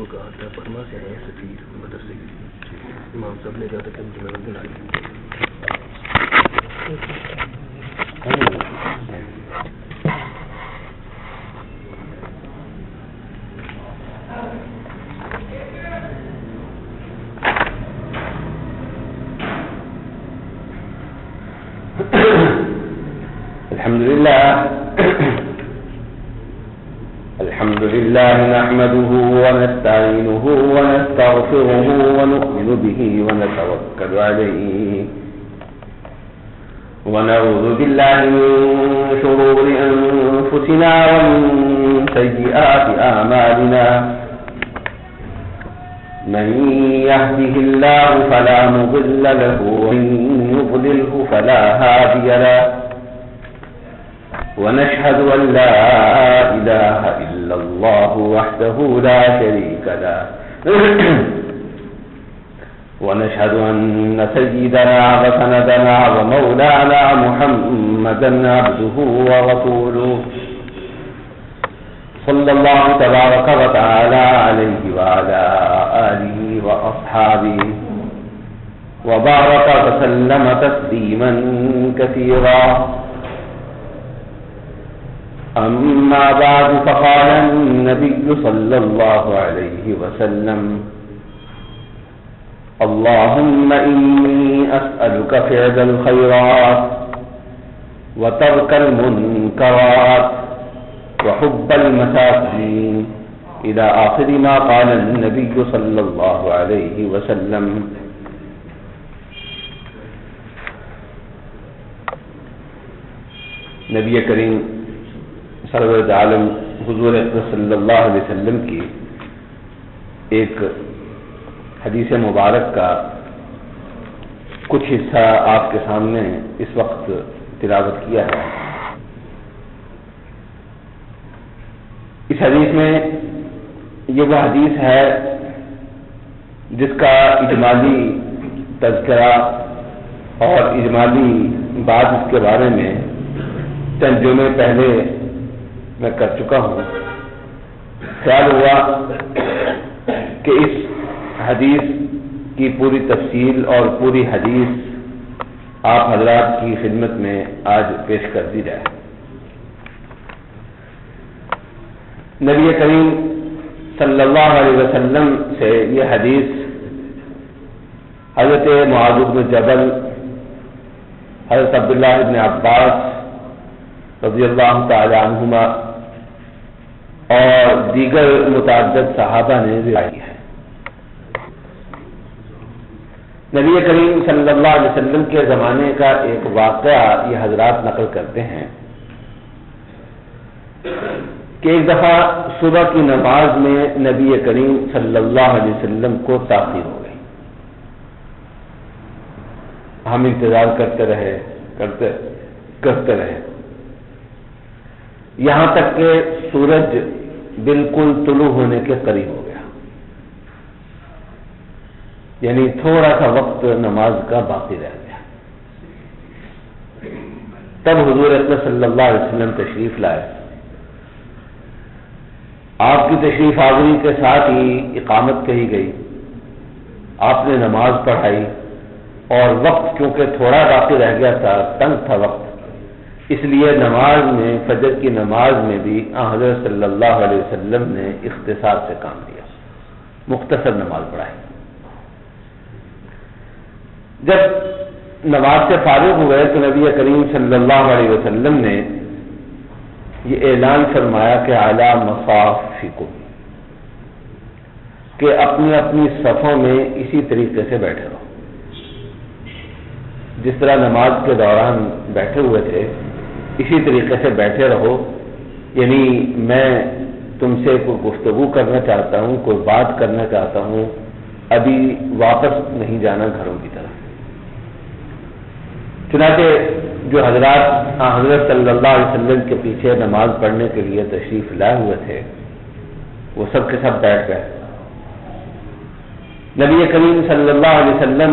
کو کہا تھا برما سے آئے سفیر مدرسے کے لیے، امام صاحب نے کہا تھا کہ مجھے مدد دلائی۔ الحمد لله نحمده ونستعينه ونستغفره ونؤمن به ونتوكل عليه ونعوذ بالله من شرور أنفسنا ومن سيئات أعمالنا، من يهده الله فلا مضل له ومن يضلله فلا هادي له، ونشهد أن لا إله إلا الله وحده لا شريك له، ونشهد أن سيدنا وسندنا ومولانا محمدا عبده ورسوله، صلى الله تبارك وتعالى عليه وعلى آله وأصحابه وبارك وسلم تسليما كثيرا. أما بعد، فقال النبي صلى الله عليه وسلم: اللهم إني أسألك فعل الخيرات وترك المنكرات وحب المساكين، إلى آخر ما قال النبي صلى الله عليه وسلم. نبی کریم سرور عالم حضور اکرم صلی اللہ علیہ وسلم کی ایک حدیث مبارک کا کچھ حصہ آپ کے سامنے اس وقت تلاوت کیا ہے. اس حدیث میں یہ وہ حدیث ہے جس کا اجمالی تذکرہ اور اجمالی بات اس کے بارے میں چند جمعے پہلے میں کر چکا ہوں. خیال ہوا کہ اس حدیث کی پوری تفصیل اور پوری حدیث آپ حضرات کی خدمت میں آج پیش کر دی جائے. نبی کریم صلی اللہ علیہ وسلم سے یہ حدیث حضرت معاذ بن جبل، حضرت عبداللہ بن عباس رضی اللہ تعالی عنہما اور دیگر متعدد صحابہ نے روایت ہے. نبی کریم صلی اللہ علیہ وسلم کے زمانے کا ایک واقعہ یہ حضرات نقل کرتے ہیں کہ ایک دفعہ صبح کی نماز میں نبی کریم صلی اللہ علیہ وسلم کو تاخیر ہو گئی. ہم انتظار کرتے رہے یہاں تک کہ سورج بالکل طلوع ہونے کے قریب ہو گیا، یعنی تھوڑا سا وقت نماز کا باقی رہ گیا. تب حضور اکرم صلی اللہ علیہ وسلم تشریف لائے. آپ کی تشریف آوری کے ساتھ ہی اقامت کہی گئی، آپ نے نماز پڑھائی اور وقت کیونکہ تھوڑا باقی رہ گیا تھا، تنگ تھا وقت، اس لیے نماز میں فجر کی نماز میں بھی حضرت صلی اللہ علیہ وسلم نے اختصار سے کام لیا، مختصر نماز پڑھائی. جب نماز سے فارغ ہوئے تو نبی کریم صلی اللہ علیہ وسلم نے یہ اعلان فرمایا کہ اعلی مصافکم، کہ اپنی اپنی صفوں میں اسی طریقے سے بیٹھے رہو، جس طرح نماز کے دوران بیٹھے ہوئے تھے اسی طریقے سے بیٹھے رہو. یعنی میں تم سے کوئی گفتگو کرنا چاہتا ہوں، کوئی بات کرنا چاہتا ہوں، ابھی واپس نہیں جانا گھروں کی طرف. چنانچہ جو حضرات حضرت صلی اللہ علیہ وسلم کے پیچھے نماز پڑھنے کے لیے تشریف لائے ہوئے تھے وہ سب کے سب بیٹھ گئے. نبی کریم صلی اللہ علیہ وسلم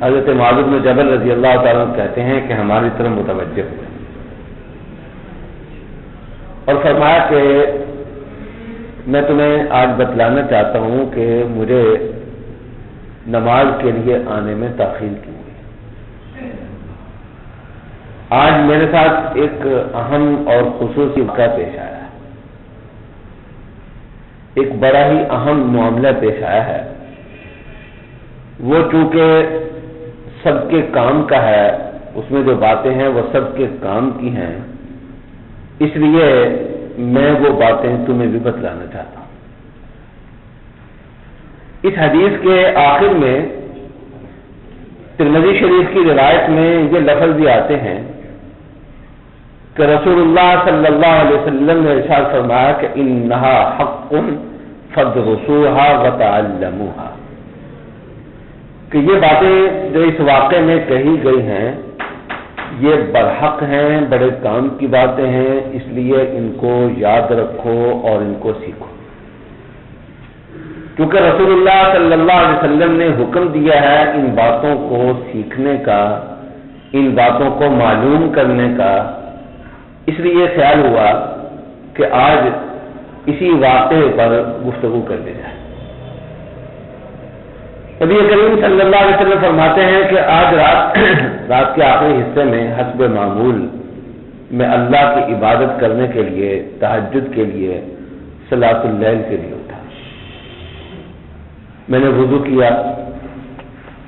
حضرت معاذ بن جبل رضی اللہ تعالیٰ عنہ کہتے ہیں کہ ہماری طرف متوجہ ہوئے اور فرمایا کہ میں تمہیں آج بتلانا چاہتا ہوں کہ مجھے نماز کے لیے آنے میں تاخیر کیوں ہوئی۔ آج میرے ساتھ ایک اہم اور خصوصی واقعہ پیش آیا ہے، ایک بڑا ہی اہم معاملہ پیش آیا ہے۔ وہ چونکہ سب کے کام کا ہے، اس میں جو باتیں ہیں وہ سب کے کام کی ہیں، اس لیے میں وہ باتیں تمہیں بھی بتلانا چاہتا ہوں۔ اس حدیث کے آخر میں ترمذی شریف کی روایت میں یہ لفظ بھی آتے ہیں کہ رسول اللہ صلی اللہ علیہ وسلم نے ارشاد فرمایا کہ انہا حق فادرسوها وتعلموها، کہ یہ باتیں جو اس واقعے میں کہی گئی ہیں یہ برحق ہیں، بڑے کام کی باتیں ہیں، اس لیے ان کو یاد رکھو اور ان کو سیکھو، کیونکہ رسول اللہ صلی اللہ علیہ وسلم نے حکم دیا ہے ان باتوں کو سیکھنے کا، ان باتوں کو معلوم کرنے کا۔ اس لیے خیال ہوا کہ آج اسی واقعے پر گفتگو کر لی جائے۔ نبی کریم صلی اللہ علیہ وسلم فرماتے ہیں کہ آج رات کے آخری حصے میں حسب معمول میں اللہ کی عبادت کرنے کے لیے، تہجد کے لیے، صلاۃ اللیل کے لیے اٹھا۔ میں نے وضو کیا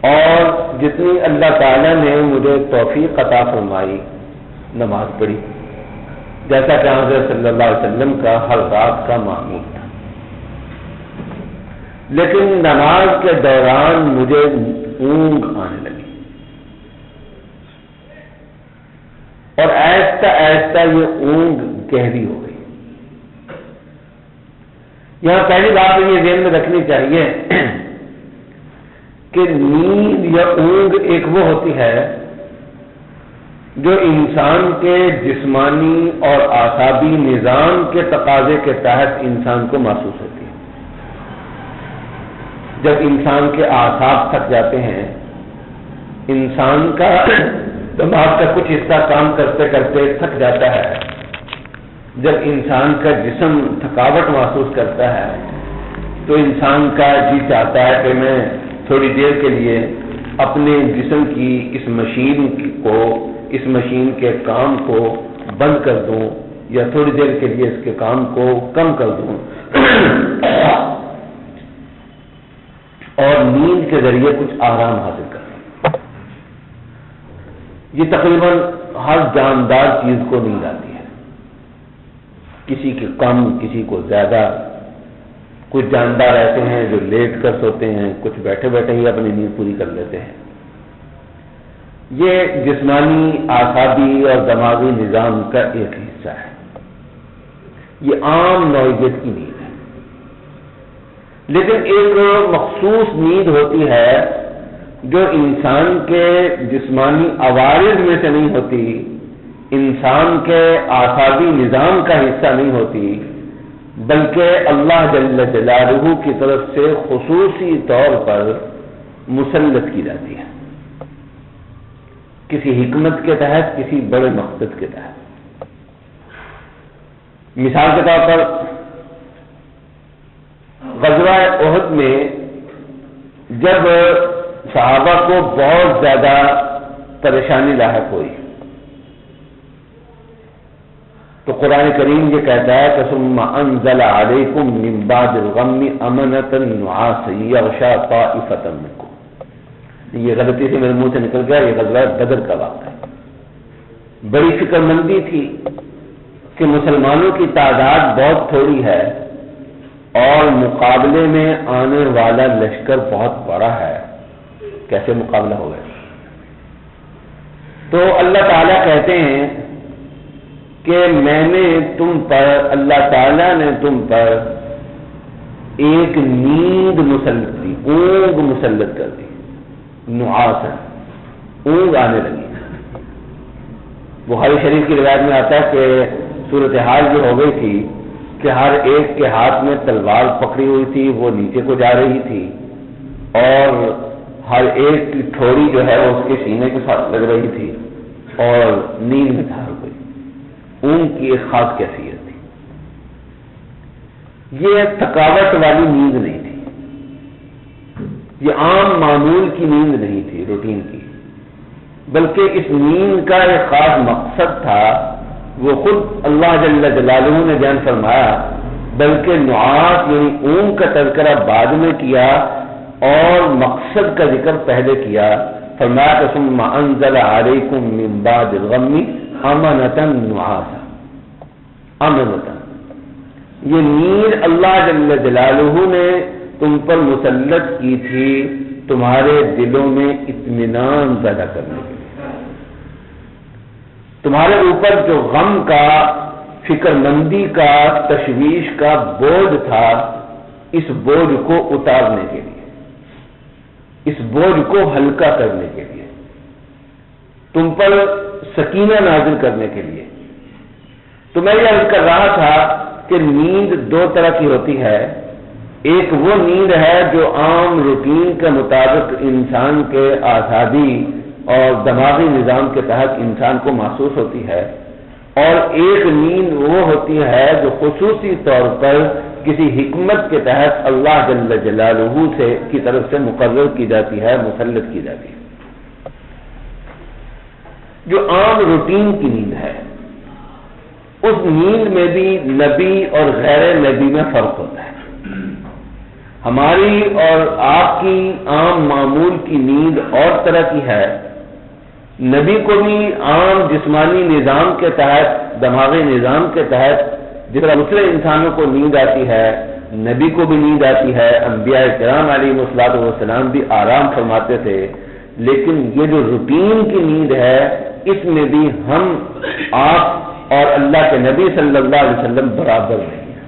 اور جتنی اللہ تعالیٰ نے مجھے توفیق عطا فرمائی نماز پڑھی، جیسا کہ حضرت صلی اللہ علیہ وسلم کا ہر رات کا معمول تھا۔ لیکن نماز کے دوران مجھے اونگ آنے لگی اور آہستہ آہستہ یہ اونگ گہری ہو گئی۔ یہاں پہلی بات یہ ذہن میں رکھنی چاہیے کہ نیند یا اونگ ایک وہ ہوتی ہے جو انسان کے جسمانی اور اعصابی نظام کے تقاضے کے تحت انسان کو محسوس ہوتی ہے۔ جب انسان کے اعصاب تھک جاتے ہیں، انسان کا دماغ کا کچھ حصہ کام کرتے کرتے تھک جاتا ہے، جب انسان کا جسم تھکاوٹ محسوس کرتا ہے تو انسان کا جی چاہتا ہے کہ میں تھوڑی دیر کے لیے اپنے جسم کی اس مشین کے کام کو بند کر دوں یا تھوڑی دیر کے لیے اس کے کام کو کم کر دوں اور نیند کے ذریعے کچھ آرام حاصل کریں۔ یہ تقریباً ہر جاندار چیز کو نیند آتی ہے، کسی کے کم، کسی کو زیادہ۔ کچھ جاندار ایسے ہیں جو لیٹ کر سوتے ہیں، کچھ بیٹھے بیٹھے ہی اپنی نیند پوری کر لیتے ہیں۔ یہ جسمانی، اعصابی اور دماغی نظام کا ایک حصہ ہے، یہ عام نوعیت کی نیند ہے۔ لیکن ایک مخصوص نیند ہوتی ہے جو انسان کے جسمانی عوارض میں سے نہیں ہوتی، انسان کے اعصابی نظام کا حصہ نہیں ہوتی، بلکہ اللہ جل جلالہ کی طرف سے خصوصی طور پر مسلط کی جاتی ہے، کسی حکمت کے تحت، کسی بڑے مقصد کے تحت۔ مثال کے طور پر غزوہ احد میں جب صحابہ کو بہت زیادہ پریشانی لاحق ہوئی تو قرآن کریم یہ کہتا ہے کہ ثم انزل علیکم من بعد الغم امنۃ نعاسا یغشی طائفۃ منکم۔ یہ غلطی سے میرے منہ سے نکل گیا، یہ غزوہ بدر کا واقعہ ہے۔ بڑی فکر مندی تھی کہ مسلمانوں کی تعداد بہت تھوڑی ہے اور مقابلے میں آنے والا لشکر بہت بڑا ہے، کیسے مقابلہ ہوگا؟ تو اللہ تعالیٰ کہتے ہیں کہ میں نے تم پر، اللہ تعالیٰ نے تم پر ایک نیند مسلط دی، اونگ مسلط کر دی، نعاس ہے، اونگ آنے لگی۔ بخاری شریف کی روایت میں آتا ہے کہ صورتحال جو ہو گئی تھی کہ ہر ایک کے ہاتھ میں تلوار پکڑی ہوئی تھی، وہ نیچے کو جا رہی تھی اور ہر ایک کی ٹھوڑی جو ہے وہ اس کے سینے کے ساتھ لگ رہی تھی اور نیند میں دھار گئی۔ اونگ کی ایک خاص کیفیت تھی۔ یہ تھکاوٹ والی نیند نہیں تھی، یہ عام معمول کی نیند نہیں تھی، روٹین کی، بلکہ اس نیند کا ایک خاص مقصد تھا، وہ خود اللہ جل جلالہ نے بیان فرمایا، بلکہ نعاس یعنی اونگ کا تذکرہ بعد میں کیا اور مقصد کا ذکر پہلے کیا، فرمایا کہ ثم انزل علیکم من بعد الغم امنۃ نعاسا، امنۃ، یہ نیند اللہ جل جلالہ نے تم پر مسلط کی تھی تمہارے دلوں میں اطمینان پیدا کرنے کے لیے، تمہارے اوپر جو غم کا، فکر مندی کا، تشویش کا بوجھ تھا، اس بوجھ کو اتارنے کے لیے، اس بوجھ کو ہلکا کرنے کے لیے، تم پر سکینہ نازل کرنے کے لیے۔ تو میں یہ عرض کر رہا تھا کہ نیند دو طرح کی ہوتی ہے، ایک وہ نیند ہے جو عام روٹین کے مطابق انسان کے اعصابی اور دماغی نظام کے تحت انسان کو محسوس ہوتی ہے، اور ایک نیند وہ ہوتی ہے جو خصوصی طور پر کسی حکمت کے تحت اللہ جل جلالہ سے کی طرف سے مقرر کی جاتی ہے، مسلط کی جاتی ہے۔ جو عام روٹین کی نیند ہے، اس نیند میں بھی نبی اور غیر نبی میں فرق ہوتا ہے۔ ہماری اور آپ کی عام معمول کی نیند اور طرح کی ہے، نبی کو بھی عام جسمانی نظام کے تحت، دماغی نظام کے تحت جس طرح دوسرے انسانوں کو نیند آتی ہے، نبی کو بھی نیند آتی ہے، انبیاء کرام علیہ الصلوۃ والسلام بھی آرام فرماتے تھے، لیکن یہ جو روٹین کی نیند ہے، اس میں بھی ہم، آپ اور اللہ کے نبی صلی اللہ علیہ وسلم برابر نہیں ہیں،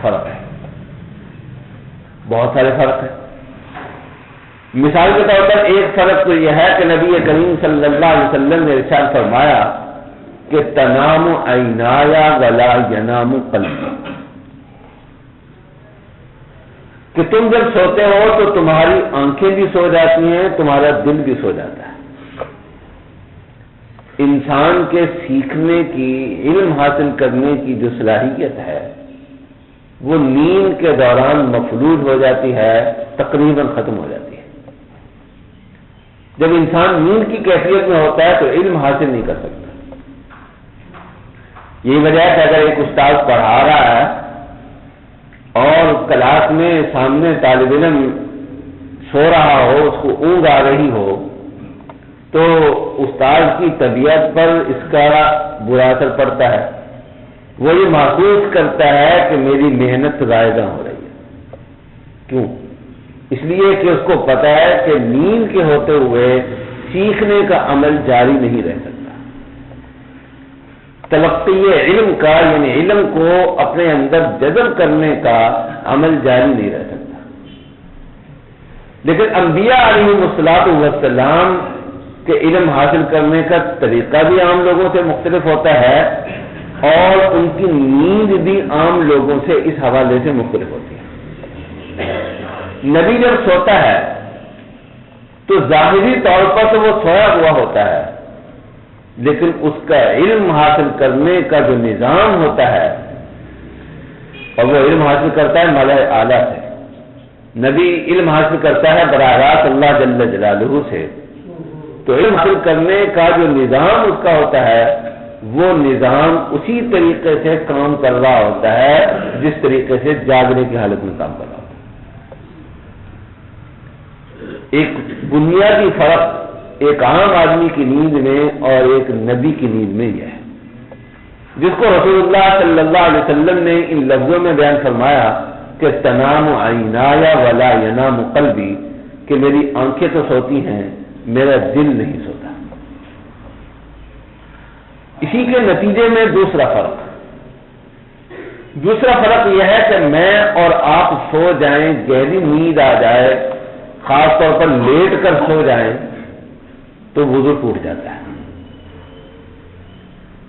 فرق ہے، بہت سارے فرق ہیں۔ مثال کے طور پر ایک فرق تو یہ ہے کہ نبی کریم صلی اللہ علیہ وسلم نے ارشاد فرمایا کہ تنام عینایا ولا ینام قلبی، کہ تم جب سوتے ہو تو تمہاری آنکھیں بھی سو جاتی ہیں، تمہارا دل بھی سو جاتا ہے۔ انسان کے سیکھنے کی، علم حاصل کرنے کی جو صلاحیت ہے، وہ نیند کے دوران مفلوج ہو جاتی ہے، تقریباً ختم ہو جاتی ہے۔ جب انسان نیند کی کیفیت میں ہوتا ہے تو علم حاصل نہیں کر سکتا۔ یہی وجہ ہے کہ اگر ایک استاد پڑھا رہا ہے اور کلاس میں سامنے طالب علم سو رہا ہو، اس کو اونگ آ رہی ہو، تو استاد کی طبیعت پر اس کا برا اثر پڑتا ہے، وہ یہ محسوس کرتا ہے کہ میری محنت ضائع ہو رہی ہے۔ کیوں؟ اس لیے کہ اس کو پتا ہے کہ نیند کے ہوتے ہوئے سیکھنے کا عمل جاری نہیں رہ سکتا، تلقی علم کا یعنی علم کو اپنے اندر جذب کرنے کا عمل جاری نہیں رہ سکتا۔ لیکن انبیاء علیہ الصلوۃ والسلام کے علم حاصل کرنے کا طریقہ بھی عام لوگوں سے مختلف ہوتا ہے، اور ان کی نیند بھی عام لوگوں سے اس حوالے سے مختلف ہوتی ہے۔ نبی جب سوتا ہے تو ظاہری طور پر تو وہ سویا ہوا ہوتا ہے، لیکن اس کا علم حاصل کرنے کا جو نظام ہوتا ہے، اور وہ علم حاصل کرتا ہے ملأ اعلیٰ سے، نبی علم حاصل کرتا ہے براہ راست اللہ جل جلالہ سے، تو علم حاصل کرنے کا جو نظام اس کا ہوتا ہے، وہ نظام اسی طریقے سے کام کر رہا ہوتا ہے جس طریقے سے جاگنے کی حالت میں کام کر رہا ہوتا ہے۔ ایک بنیادی فرق ایک عام آدمی کی نیند میں اور ایک نبی کی نیند میں یہ ہے، جس کو رسول اللہ صلی اللہ علیہ وسلم نے ان لفظوں میں بیان فرمایا کہ تنام عینایا ولا ینام قلبی، کہ میری آنکھیں تو سوتی ہیں، میرا دل نہیں سوتا۔ اسی کے نتیجے میں دوسرا فرق یہ ہے کہ میں اور آپ سو جائیں، گہری نیند آ جائے، خاص طور پر لیٹ کر سو جائیں تو وضو ٹوٹ جاتا ہے،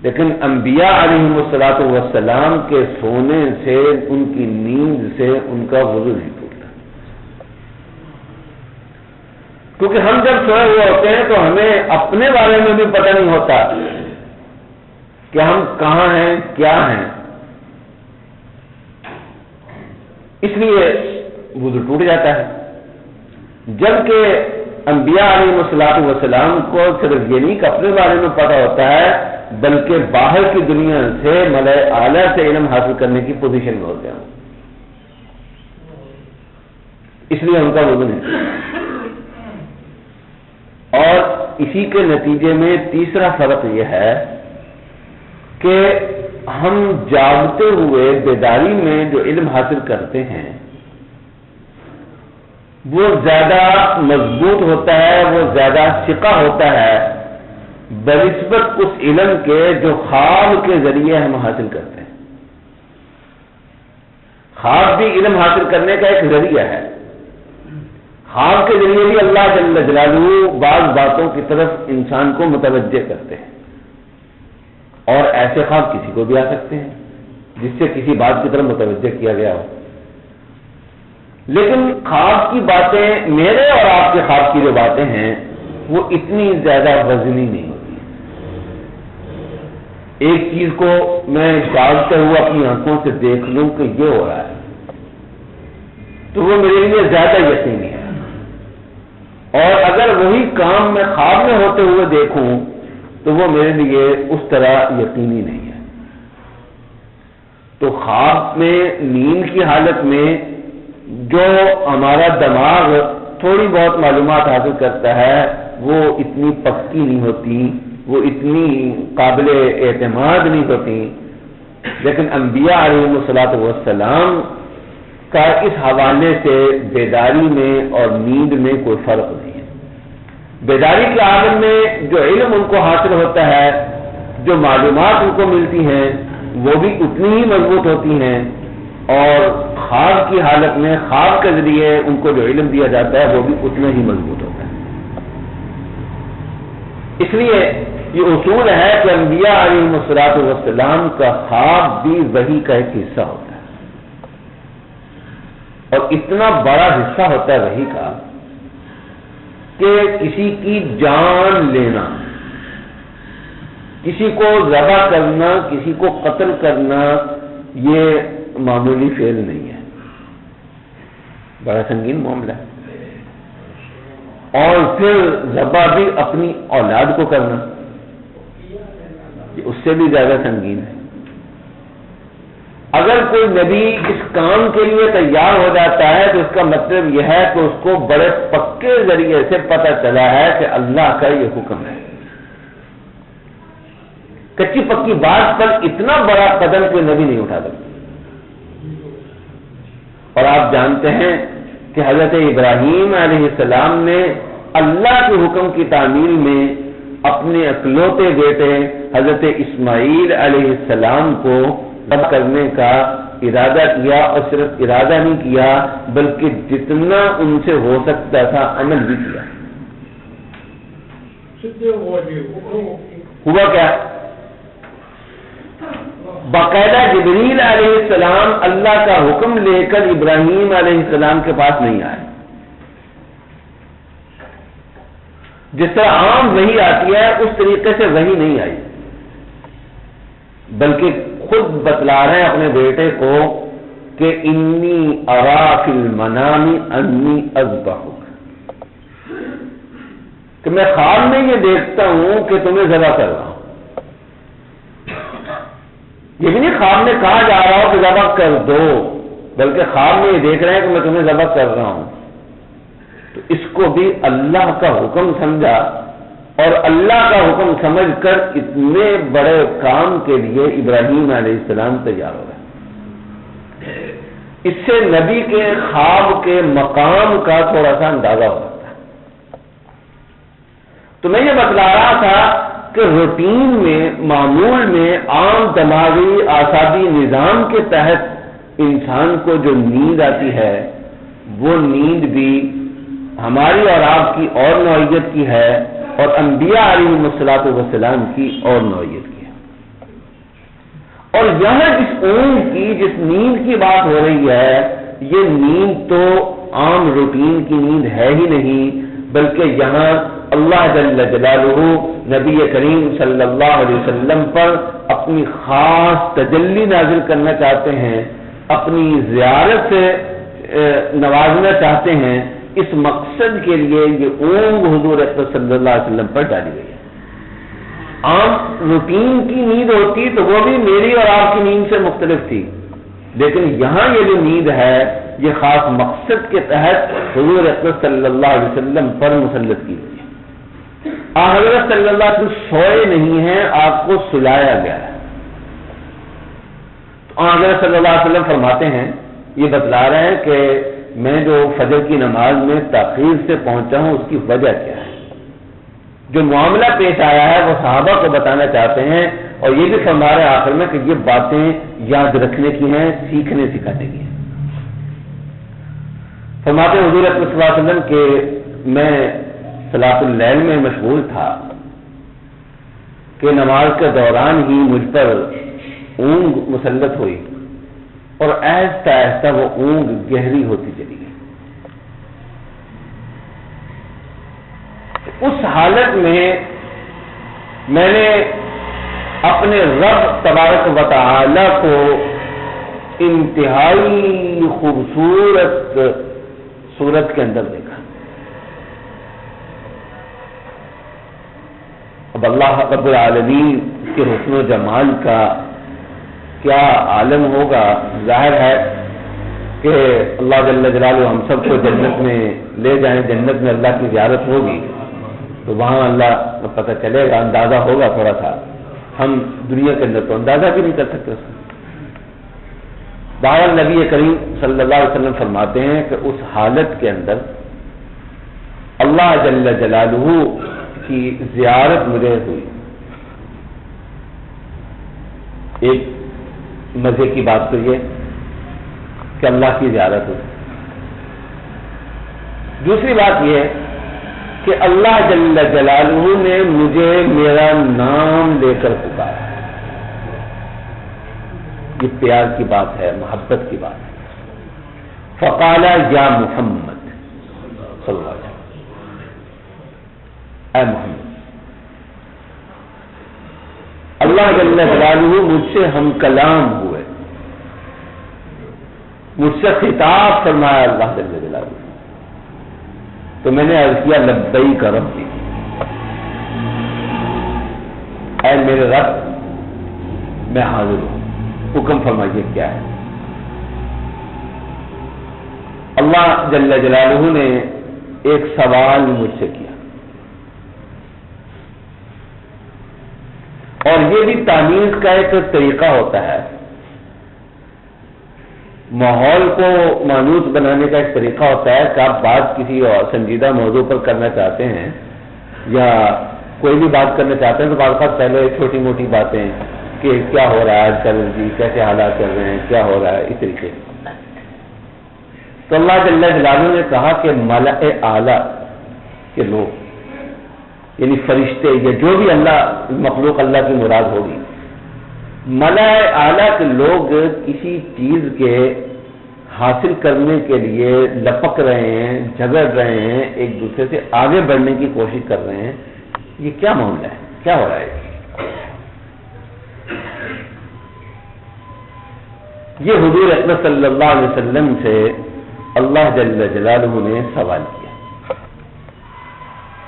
لیکن انبیاء علیہ الصلوۃ والسلام کے سونے سے، ان کی نیند سے ان کا وضو نہیں ٹوٹتا، کیونکہ ہم جب سوئے ہوئے ہوتے ہیں تو ہمیں اپنے بارے میں بھی پتہ نہیں ہوتا کہ ہم کہاں ہیں، کیا ہیں، اس لیے وضو ٹوٹ جاتا ہے. جبکہ انبیاء علیہ الصلوۃ والسلام کو صرف یہ نہیں کہ اپنے بارے میں پتہ ہوتا ہے بلکہ باہر کی دنیا سے ملائے اعلیٰ سے علم حاصل کرنے کی پوزیشن میں ہوتے ہیں, اس لیے ان کا وضو نہیں. اور اسی کے نتیجے میں تیسرا فرق یہ ہے کہ ہم جاگتے ہوئے بیداری میں جو علم حاصل کرتے ہیں وہ زیادہ مضبوط ہوتا ہے, وہ زیادہ ثقہ ہوتا ہے بنسبت اس علم کے جو خواب کے ذریعے ہم حاصل کرتے ہیں. خواب بھی علم حاصل کرنے کا ایک ذریعہ ہے. خواب کے ذریعے بھی اللہ جل جلالہ بعض باتوں کی طرف انسان کو متوجہ کرتے ہیں, اور ایسے خواب کسی کو بھی آ سکتے ہیں جس سے کسی بات کی طرف متوجہ کیا گیا ہو. لیکن خواب کی باتیں, میرے اور آپ کے خواب کی جو باتیں ہیں وہ اتنی زیادہ وزنی نہیں ہوتی ہیں. ایک چیز کو میں جاگتے ہوئے اپنی آنکھوں سے دیکھ لوں کہ یہ ہو رہا ہے تو وہ میرے لیے زیادہ یقینی ہے, اور اگر وہی کام میں خواب میں ہوتے ہوئے دیکھوں تو وہ میرے لیے اس طرح یقینی نہیں ہے. تو خواب میں, نیند کی حالت میں جو ہمارا دماغ تھوڑی بہت معلومات حاصل کرتا ہے وہ اتنی پکی نہیں ہوتی, وہ اتنی قابل اعتماد نہیں ہوتی. لیکن انبیاء علیہ الصلوۃ والسلام کا اس حوالے سے بیداری میں اور نیند میں کوئی فرق نہیں ہے. بیداری کے عالم میں جو علم ان کو حاصل ہوتا ہے, جو معلومات ان کو ملتی ہیں وہ بھی اتنی ہی مضبوط ہوتی ہیں, اور خواب کی حالت میں خواب کے ذریعے ان کو جو علم دیا جاتا ہے وہ بھی اتنا ہی مضبوط ہوتا ہے. اس لیے یہ اصول ہے کہ انبیاء علیہ الصلوۃ والسلام کا خواب بھی وحی کا ایک حصہ ہوتا ہے, اور اتنا بڑا حصہ ہوتا ہے وحی کا کہ کسی کی جان لینا, کسی کو ذبح کرنا, کسی کو قتل کرنا یہ معمولی فعل نہیں ہے, بڑا سنگین معاملہ ہے. اور پھر ذبح بھی اپنی اولاد کو کرنا یہ اس سے بھی زیادہ سنگین ہے. اگر کوئی نبی اس کام کے لیے تیار ہو جاتا ہے تو اس کا مطلب یہ ہے کہ اس کو بڑے پکے ذریعے سے پتہ چلا ہے کہ اللہ کا یہ حکم ہے. کچی پکی بات پر اتنا بڑا قدم کوئی نبی نہیں اٹھا سکتا. اور آپ جانتے ہیں کہ حضرت ابراہیم علیہ السلام نے اللہ کے حکم کی تعمیل میں اپنے اکلوتے بیٹے حضرت اسماعیل علیہ السلام کو ذبح کرنے کا ارادہ کیا, اور صرف ارادہ نہیں کیا بلکہ جتنا ان سے ہو سکتا تھا عمل بھی کیا. ہوا کیا؟ باقاعدہ جبریل علیہ السلام اللہ کا حکم لے کر ابراہیم علیہ السلام کے پاس نہیں آئے. جس طرح عام وحی آتی ہے اس طریقے سے وحی نہیں آئی, بلکہ خود بتلا رہے ہیں اپنے بیٹے کو کہ انی ارا فی المنام انی اذبحک, کہ میں خواب میں یہ دیکھتا ہوں کہ تمہیں ذبح کر رہا ہوں. یہ بھی نہیں خواب میں کہا جا رہا ہو کہ ذبح کر دو, بلکہ خواب میں یہ دیکھ رہے ہیں کہ میں تمہیں ذبح کر رہا ہوں. تو اس کو بھی اللہ کا حکم سمجھا, اور اللہ کا حکم سمجھ کر اتنے بڑے کام کے لیے ابراہیم علیہ السلام تیار ہو گئے. اس سے نبی کے خواب کے مقام کا تھوڑا سا اندازہ ہو سکتا ہے. تو میں یہ بتلا رہا تھا کہ روٹین میں, معمول میں, عام دماغی اعصابی نظام کے تحت انسان کو جو نیند آتی ہے وہ نیند بھی ہماری اور آپ کی اور نوعیت کی ہے, اور انبیاء علیہ الصلوۃ والسلام کی اور نوعیت کی ہے. اور یہاں جس اونگ کی, جس نیند کی بات ہو رہی ہے, یہ نیند تو عام روٹین کی نیند ہے ہی نہیں, بلکہ یہاں اللہ جل جلالہ نبی کریم صلی اللہ علیہ وسلم پر اپنی خاص تجلی نازل کرنا چاہتے ہیں, اپنی زیارت سے نوازنا چاہتے ہیں، اس مقصد کے لیے یہ اونگ حضور اکرم صلی اللہ علیہ وسلم پر ڈالی گئی ہے۔ عام روٹین کی نیند ہوتی تو وہ بھی میری اور آپ کی نیند سے مختلف تھی، لیکن یہاں یہ جو نیند ہے یہ خاص مقصد کے تحت حضور اکرم صلی اللہ علیہ وسلم پر مسلط کی گئی ہے۔ حضرت صلی اللہ علیہ وسلم سوئے نہیں ہیں، آپ کو سلایا گیا ہے۔ تو حضرت صلی اللہ علیہ وسلم فرماتے ہیں، یہ بتلا رہے ہیں کہ میں جو فجر کی نماز میں تاخیر سے پہنچا ہوں اس کی وجہ کیا ہے۔ جو معاملہ پیش آیا ہے وہ صحابہ کو بتانا چاہتے ہیں، اور یہ بھی فرما رہے ہیں آخر میں کہ یہ باتیں یاد رکھنے کی ہیں، سیکھنے سکھانے کی ہیں۔ فرماتے ہیں حضور اکرم صلی اللہ علیہ وسلم کہ میں صلاۃ اللیل میں مشغول تھا کہ نماز کے دوران ہی مجھ پر اونگ مسلط ہوئی، اور آہستہ آہستہ وہ اونگ گہری ہوتی چلی گئی۔ اس حالت میں نے اپنے رب تبارک و تعالی کو انتہائی خوبصورت صورت کے اندر دیکھا۔ اب اللہ رب العالمین کے حسن و جمال کا کیا عالم ہوگا، ظاہر ہے کہ اللہ جل جلالہ ہم سب کو جنت میں لے جائیں، جنت میں اللہ کی زیارت ہوگی تو وہاں اللہ کو پتہ چلے گا، اندازہ ہوگا تھوڑا سا، ہم دنیا کے اندر تو اندازہ بھی نہیں کر سکتے اس کا۔ بہرحال نبی کریم صلی اللہ علیہ وسلم فرماتے ہیں کہ اس حالت کے اندر اللہ جل جلالہ کی زیارت مجھے ہوئی۔ ایک مزے کی بات تو یہ کہ اللہ کی زیارت ہوئی، دوسری بات یہ کہ اللہ جل جلالہ نے مجھے میرا نام لے کر پکارا۔ یہ پیار کی بات ہے، محبت کی بات ہے۔ فقال یا محمد صلی اللہ علیہ وسلم، اے محمد۔ اللہ جل جلالہ مجھ سے ہم کلام ہوئے، مجھ سے خطاب فرمایا اللہ جل جلالہ، تو میں نے عرض کیا لبیک ربی، اے میرے رب میں حاضر ہوں، حکم فرمائیے کیا ہے۔ اللہ جل جلالہ نے ایک سوال مجھ سے کیا، اور یہ بھی تامیز کا ایک طریقہ ہوتا ہے، ماحول کو مانوس بنانے کا ایک طریقہ ہوتا ہے کہ آپ بات کسی اور سنجیدہ موضوع پر کرنا چاہتے ہیں یا کوئی بھی بات کرنا چاہتے ہیں تو بعض اوقات پہلے چھوٹی موٹی باتیں کہ کیا ہو رہا ہے آج کل جی، کیسے حالات چل رہے ہیں، کیا ہو رہا ہے، اس طریقے سے۔ تو اللہ جل جلالہ نے کہا کہ ملأ اعلیٰ کے لوگ، یعنی فرشتے یا جو بھی اللہ مخلوق اللہ کی مراد ہوگی، ملأ اعلیٰ کے لوگ کسی چیز کے حاصل کرنے کے لیے لپک رہے ہیں، جھگڑ رہے ہیں، ایک دوسرے سے آگے بڑھنے کی کوشش کر رہے ہیں، یہ کیا معاملہ ہے، کیا ہو رہا ہے؟ یہ حضور اکرم صلی اللہ علیہ وسلم سے اللہ جل جلالہ نے سوال کیا۔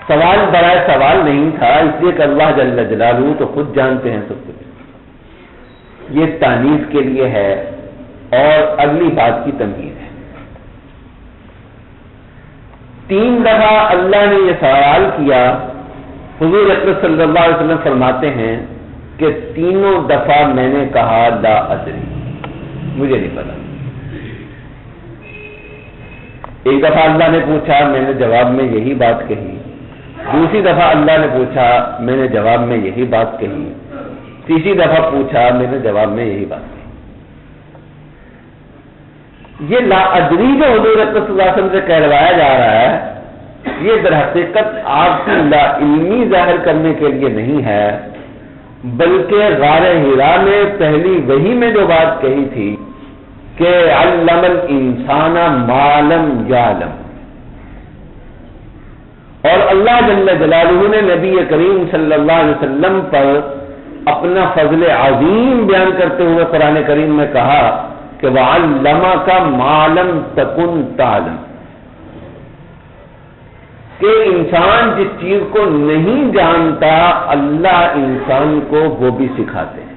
سوال برائے سوال نہیں تھا، اس لیے کہ اللہ جل جلالہ تو خود جانتے ہیں سب کچھ۔ یہ تانیث کے لیے ہے اور اگلی بات کی تمہید ہے۔ 3 دفعہ اللہ نے یہ سوال کیا، حضور اکرم صلی اللہ علیہ وسلم فرماتے ہیں کہ تینوں دفعہ میں نے کہا لا ادری، مجھے نہیں پتا۔ ایک دفعہ اللہ نے پوچھا، میں نے جواب میں یہی بات کہی۔ دوسری دفعہ اللہ نے پوچھا، میں نے جواب میں یہی بات کہی۔ تیسری دفعہ پوچھا، میں نے جواب میں یہی بات کہی۔ یہ لا ادری جو حضور اکرم صلی اللہ علیہ وسلم سے کہلوایا جا رہا ہے، یہ در حقیقت آپ کی لا علمی ظاہر کرنے کے لیے نہیں ہے، بلکہ غار حرا میں پہلی وحی میں جو بات کہی تھی کہ علم الانسان ما لم یعلم، اور اللہ جل جلالہ نے نبی کریم صلی اللہ علیہ وسلم پر اپنا فضل عظیم بیان کرتے ہوئے قرآن کریم میں کہا کہ وَعَلَّمَكَ مَا لَمْ تَكُنْ تَعْلَمُ، کہ انسان جس چیز کو نہیں جانتا اللہ انسان کو وہ بھی سکھاتے ہیں.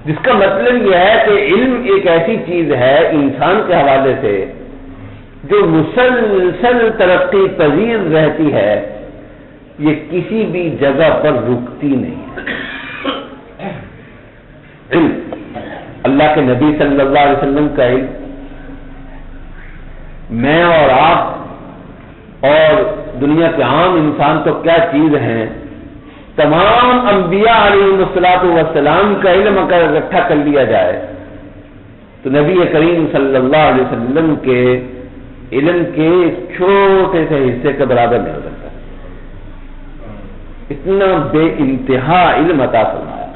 جس کا مطلب یہ ہے کہ علم ایک ایسی چیز ہے انسان کے حوالے سے جو مسلسل ترقی پذیر رہتی ہے، یہ کسی بھی جگہ پر رکتی نہیں ہے. علم اللہ کے نبی صلی اللہ علیہ وسلم کا علم، میں اور آپ اور دنیا کے عام انسان تو کیا چیز ہیں، تمام انبیاء علیہم الصلوۃ والسلام کا علم اگر اکٹھا کر لیا جائے تو نبی کریم صلی اللہ علیہ وسلم کے علم کے چھوٹے سے حصے کے برابر نہیں ہو سکتا. اتنا بے انتہا علم عطا فرمایا.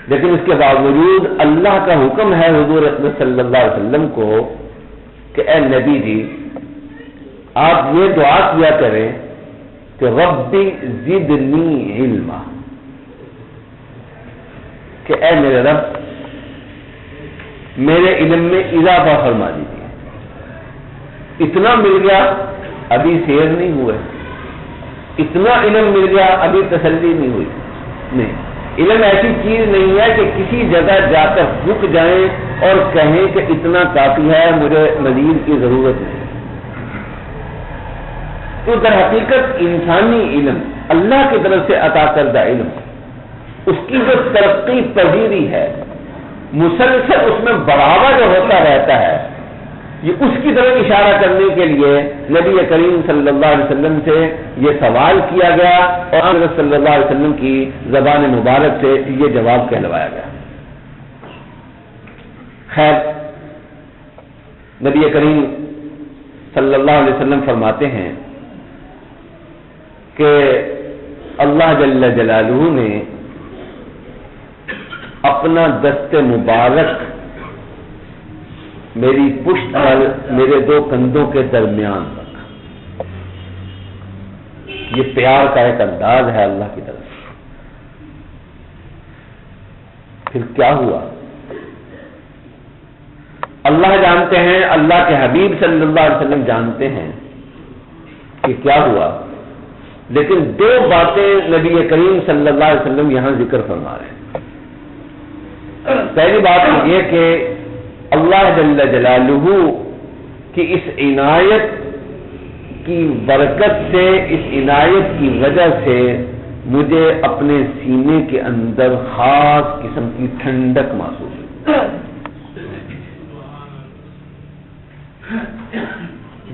لیکن اس کے باوجود اللہ کا حکم ہے حضور اکرم صلی اللہ علیہ وسلم کو کہ اے نبی جی آپ یہ دعا کیا کریں کہ ربی زدنی علما، کہ اے میرے رب میرے علم میں اضافہ فرما دیجیے. اتنا مل گیا ابھی سیر نہیں ہوئے، اتنا علم مل گیا ابھی تسلی نہیں ہوئی. نہیں، علم ایسی چیز نہیں ہے کہ کسی جگہ جا کر رک جائیں اور کہیں کہ اتنا کافی ہے مجھے مزید کی ضرورت نہیں. تو در حقیقت انسانی علم اللہ کی طرف سے عطا کردہ علم، اس کی جو ترقی پذیری ہے، مسلسل اس میں بڑھاوا جو ہوتا رہتا ہے، یہ اس کی طرف اشارہ کرنے کے لیے نبی کریم صلی اللہ علیہ وسلم سے یہ سوال کیا گیا اور حضرت صلی اللہ علیہ وسلم کی زبان مبارک سے یہ جواب کہلوایا گیا. خیر، نبی کریم صلی اللہ علیہ وسلم فرماتے ہیں کہ اللہ جل جلالہ نے اپنا دست مبارک میری پشت پر میرے دو کندھوں کے درمیان رکھا. یہ پیار کا ایک انداز ہے اللہ کی طرف. پھر کیا ہوا؟ اللہ جانتے ہیں، اللہ کے حبیب صلی اللہ علیہ وسلم جانتے ہیں کہ کیا ہوا، لیکن دو باتیں نبی کریم صلی اللہ علیہ وسلم یہاں ذکر فرما رہے ہیں. پہلی بات یہ کہ اللہ جل جلالہ کی اس عنایت کی برکت سے، اس عنایت کی وجہ سے مجھے اپنے سینے کے اندر خاص قسم کی ٹھنڈک محسوس ہوئی.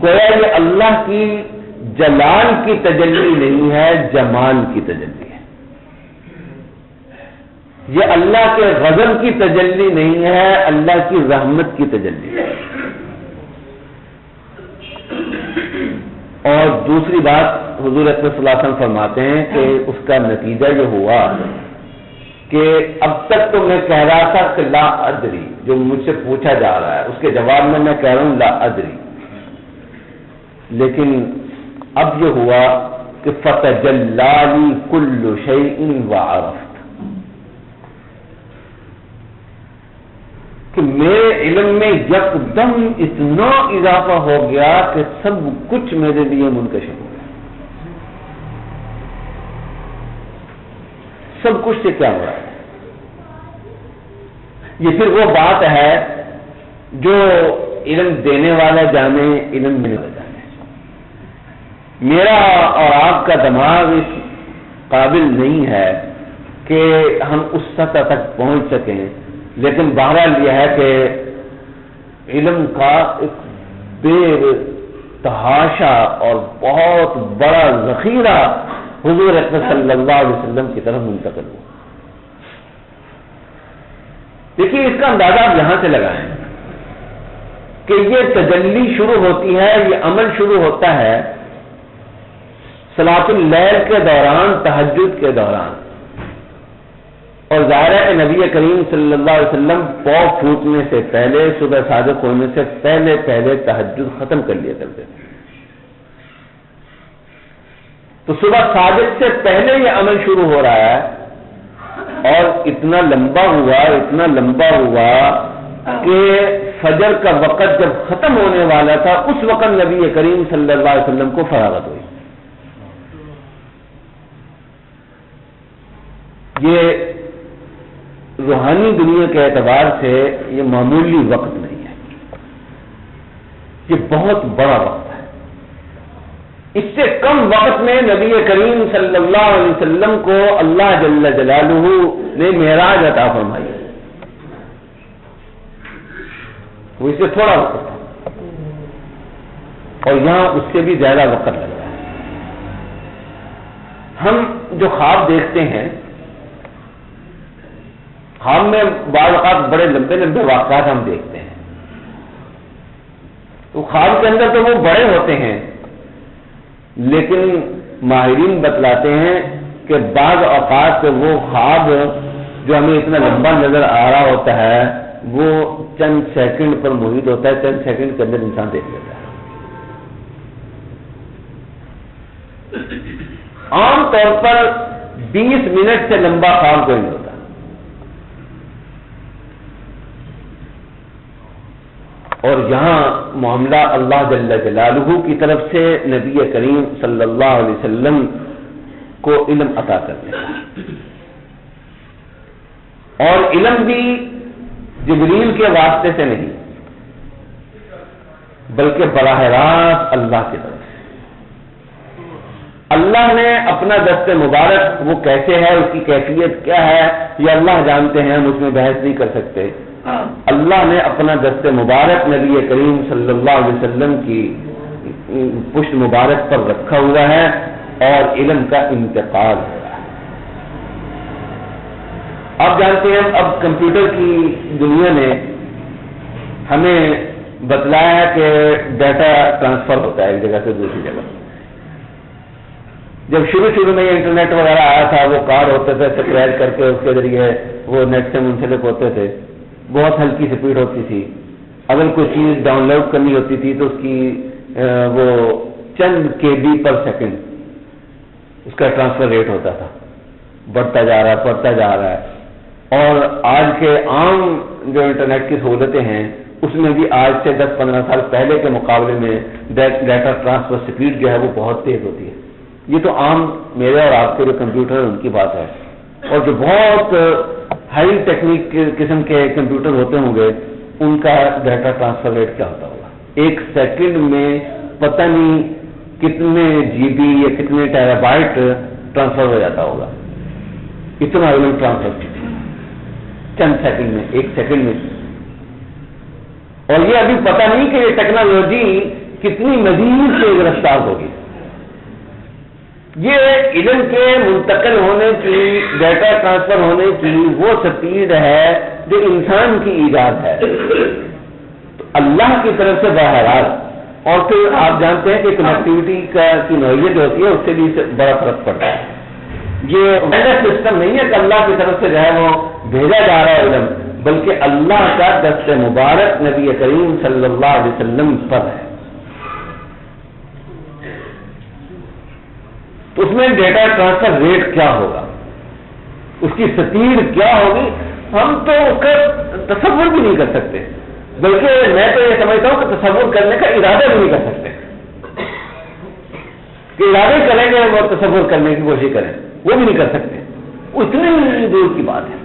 گویا یہ اللہ کی جلال کی تجلی نہیں ہے، جمال کی تجلی ہے. یہ اللہ کے غضب کی تجلی نہیں ہے، اللہ کی رحمت کی تجلی ہے. اور دوسری بات حضور اکرم صلی اللہ علیہ وسلم فرماتے ہیں کہ اس کا نتیجہ یہ ہوا کہ اب تک تو میں کہہ رہا تھا کہ لا ادری، جو مجھ سے پوچھا جا رہا ہے اس کے جواب میں کہہ رہا ہوں لا ادری، لیکن اب یہ ہوا کہ فتجلی لی کل شیء وعرفت، کہ میرے علم میں یکدم اتنا اضافہ ہو گیا کہ سب کچھ میرے لیے منکشف ہو گیا. سب کچھ سے کیا ہو رہا ہے؟ یہ پھر وہ بات ہے جو علم دینے والا جانے، علم دینے والا جانے. میرا اور آپ کا دماغ اس قابل نہیں ہے کہ ہم اس سطح تک پہنچ سکیں، لیکن بہرحال یہ ہے کہ علم کا ایک بے تحاشا اور بہت بڑا ذخیرہ حضور اکرم صلی اللہ علیہ وسلم کی طرف منتقل ہوا. دیکھیے اس کا اندازہ آپ یہاں سے لگائیں کہ یہ تجلی شروع ہوتی ہے، یہ عمل شروع ہوتا ہے صلاۃ اللیل کے دوران، تہجد کے دوران. اور ظاہر ہے کہ نبی کریم صلی اللہ علیہ وسلم پاؤ پھوٹنے سے پہلے، صبح صادق ہونے سے پہلے تہجد ختم کر لیا کرتے تھے. تو صبح صادق سے پہلے یہ عمل شروع ہو رہا ہے اور اتنا لمبا ہوا کہ فجر کا وقت جب ختم ہونے والا تھا اس وقت نبی کریم صلی اللہ علیہ وسلم کو فراغت ہوئی. یہ روحانی دنیا کے اعتبار سے یہ معمولی وقت نہیں ہے، یہ بہت بڑا وقت ہے. اس سے کم وقت میں نبی کریم صلی اللہ علیہ وسلم کو اللہ جل جلالہ نے معراج عطا فرمائی. وہ اس سے تھوڑا وقت تھا اور یہاں اس سے بھی زیادہ وقت لگ رہا ہے. ہم جو خواب دیکھتے ہیں، خواب میں بعض اوقات بڑے لمبے لمبے واقعات ہم دیکھتے ہیں، تو خواب کے اندر تو وہ بڑے ہوتے ہیں، لیکن ماہرین بتلاتے ہیں کہ بعض اوقات وہ خواب جو ہمیں اتنا لمبا نظر آ رہا ہوتا ہے وہ چند سیکنڈ پر محیط ہوتا ہے، چند سیکنڈ کے اندر انسان دیکھ لیتا ہے. عام طور پر 20 منٹ سے لمبا خواب کوئی نہیں ہوتا. اور یہاں معاملہ اللہ جل جلالہ کی طرف سے نبی کریم صلی اللہ علیہ وسلم کو علم عطا کرنے کا، اور علم بھی جبریل کے واسطے سے نہیں بلکہ براہ راست اللہ کی طرف سے. اللہ نے اپنا دست مبارک وہ کیسے ہے، اس کی کیفیت کیا ہے، یہ اللہ جانتے ہیں، ہم اس میں بحث نہیں کر سکتے. اللہ نے اپنا دست مبارک نبی کریم صلی اللہ علیہ وسلم کی پشت مبارک پر رکھا ہوا ہے اور علم کا انتقال ہو رہا ہے. آپ جانتے ہیں اب کمپیوٹر کی دنیا نے ہمیں بتلایا ہے کہ ڈیٹا ٹرانسفر ہوتا ہے ایک جگہ سے دوسری جگہ. جب شروع میں یہ انٹرنیٹ وغیرہ آیا تھا، وہ کارڈ ہوتے تھے سبسکرائب کر کے اس کے ذریعے وہ نیٹ سے منسلک ہوتے تھے، بہت ہلکی سپیڈ ہوتی تھی. اگر کوئی چیز ڈاؤن لوڈ کرنی ہوتی تھی تو اس کی وہ چند KB پر سیکنڈ اس کا ٹرانسفر ریٹ ہوتا تھا. بڑھتا جا رہا ہے. اور آج کے عام جو انٹرنیٹ کی سہولتیں ہیں اس میں بھی آج سے 10-15 سال پہلے کے مقابلے میں ڈیٹا ٹرانسفر سپیڈ جو ہے وہ بہت تیز ہوتی ہے. یہ تو عام میرے اور آپ کے جو کمپیوٹر ہیں ان کی بات ہے. اور جو بہت ہائی ٹیکنیک قسم کے کمپیوٹر ہوتے ہوں گے ان کا ڈیٹا ٹرانسفر ریٹ کیا ہوتا ہوگا؟ 1 سیکنڈ میں پتہ نہیں کتنے GB یا کتنے ٹیرا بائٹ ٹرانسفر ہو جاتا ہوگا. اتنا علم ٹرانسفر چند سیکنڈ میں، 1 سیکنڈ میں. اور یہ ابھی پتہ نہیں کہ یہ ٹیکنالوجی کتنی مزید تیز رفتار ہوگی. یہ علم کے منتقل ہونے کی، ڈیٹا ٹرانسفر ہونے کی وہ سپیڈ ہے جو انسان کی ایجاد ہے. تو اللہ کی طرف سے بہرحال. اور پھر آپ جانتے ہیں کہ کنیکٹیوٹی کی نوعیت جو ہوتی ہے اس سے بھی بڑا فرق پڑتا ہے. یہ سسٹم نہیں ہے کہ اللہ کی طرف سے جو ہے وہ بھیجا جا رہا ہے علم، بلکہ اللہ کا دست مبارک نبی کریم صلی اللہ علیہ وسلم پر ہے. تو اس میں ڈیٹا ٹرانسفر ریٹ کیا ہوگا، اس کی سپیڈ کیا ہوگی، ہم تو اس کا تصور بھی نہیں کر سکتے. بلکہ میں تو یہ سمجھتا ہوں کہ تصور کرنے کا ارادہ بھی نہیں کر سکتے. کہ ارادے کریں گے وہ تصور کرنے کی کوشش کریں، وہ بھی نہیں کر سکتے. وہ اتنی دور کی بات ہے.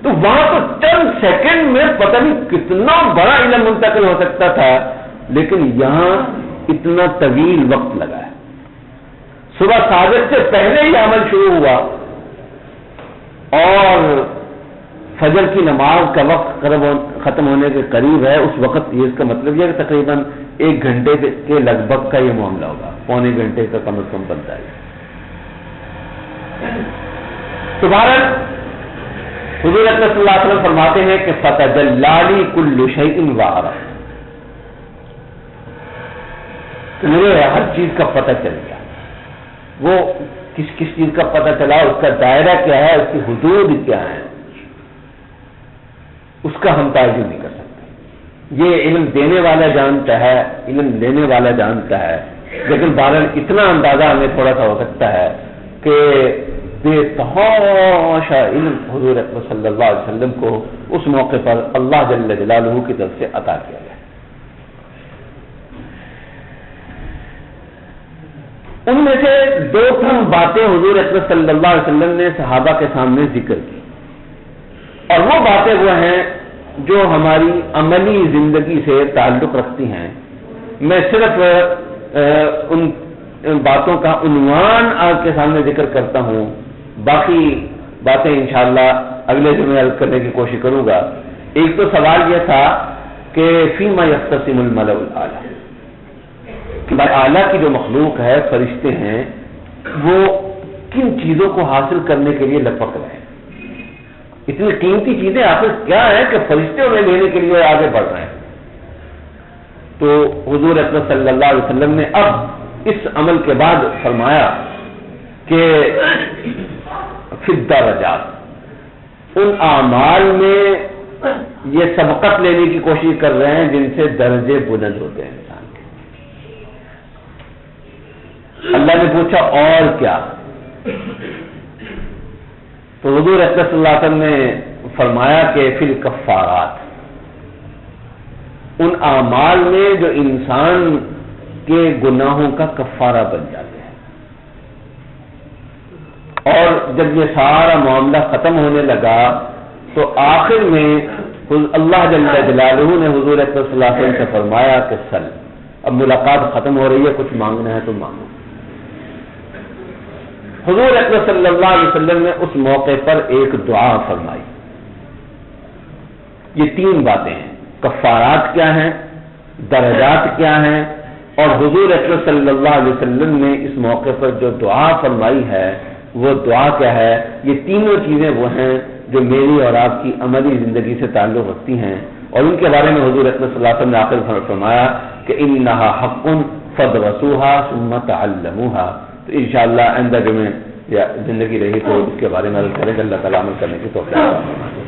تو وہاں تو چند سیکنڈ میں پتہ نہیں کتنا بڑا علم منتقل ہو سکتا تھا، لیکن یہاں اتنا طویل وقت لگا ہے. صبح صادق سے پہلے ہی عمل شروع ہوا اور فجر کی نماز کا وقت ختم ہونے کے قریب ہے. اس وقت یہ اس کا مطلب یہ کہ تقریباً 1 گھنٹے کے لگ بھگ کا یہ معاملہ ہوگا، پونے گھنٹے کا کم از کم بنتا ہے. تمہارا حضور صلی اللہ علیہ وسلم فرماتے ہیں کہ فتجلی لی کل شیء وعرف، مجھے ہر چیز کا پتہ چل گیا. وہ کس چیز کا پتہ چلا، اس کا دائرہ کیا ہے، اس کی حدود کیا ہے، اس کا ہم تعین نہیں کر سکتے. یہ علم دینے والا جانتا ہے، علم لینے والا جانتا ہے. لیکن بہرحال اتنا اندازہ ہمیں تھوڑا سا ہو سکتا ہے کہ بے تحاشا علم حضور اکرم صلی اللہ علیہ وسلم کو اس موقع پر اللہ جل جلالہ کی طرف سے عطا کیا گیا. ان میں سے 2-3 باتیں حضور اکرم صلی اللہ علیہ وسلم نے صحابہ کے سامنے ذکر کی، اور وہ باتیں وہ ہیں جو ہماری عملی زندگی سے تعلق رکھتی ہیں. میں صرف ان باتوں کا عنوان آپ کے سامنے ذکر کرتا ہوں، باقی باتیں انشاءاللہ اگلے جمعے عرض کرنے کی کوشش کروں گا. ایک تو سوال یہ تھا کہ فیما یختصم الملأ الاعلی، اعلیٰ کی جو مخلوق ہے، فرشتے ہیں، وہ کن چیزوں کو حاصل کرنے کے لیے لپک رہے ہیں. اتنی قیمتی چیزیں آخر کیا ہے کہ فرشتے انہیں لینے کے لیے آگے بڑھ رہے ہیں. تو حضور اکرم صلی اللہ علیہ وسلم نے اب اس عمل کے بعد فرمایا کہ فی الدرجات، ان اعمال میں یہ سبقت لینے کی کوشش کر رہے ہیں جن سے درجے بلند ہوتے ہیں انسان کے. اللہ نے پوچھا اور کیا؟ تو حضور اکرم صلی اللہ علیہ وسلم نے فرمایا کہ فی الکفارات، ان اعمال میں جو انسان کے گناہوں کا کفارہ بن جاتے ہیں. اور جب یہ سارا معاملہ ختم ہونے لگا تو آخر میں اللہ جل جلالہ نے حضور اکرم صلی اللہ علیہ وسلم سے فرمایا کہ سل، اب ملاقات ختم ہو رہی ہے، کچھ مانگنا ہے تو مانگو. حضور اکرم صلی اللہ علیہ وسلم نے اس موقع پر ایک دعا فرمائی. یہ 3 باتیں ہیں، کفارات کیا ہیں، درجات کیا ہیں، اور حضور اکرم صلی اللہ علیہ وسلم نے اس موقع پر جو دعا فرمائی ہے وہ دعا کیا ہے. یہ تینوں چیزیں وہ ہیں جو میری اور آپ کی عملی زندگی سے تعلق رکھتی ہیں، اور ان کے بارے میں حضور اکرم صلی اللہ علیہ وسلم نے آخر فرمایا کہ انہا حق فادرسوها ثم تعلموها. تو انشاءاللہ آئندہ جمعے یا زندگی رہی تو اس کے بارے میں عرض کریں گے. اللہ تعالیٰ عمل کرنے کی توفیق عطا فرمائے.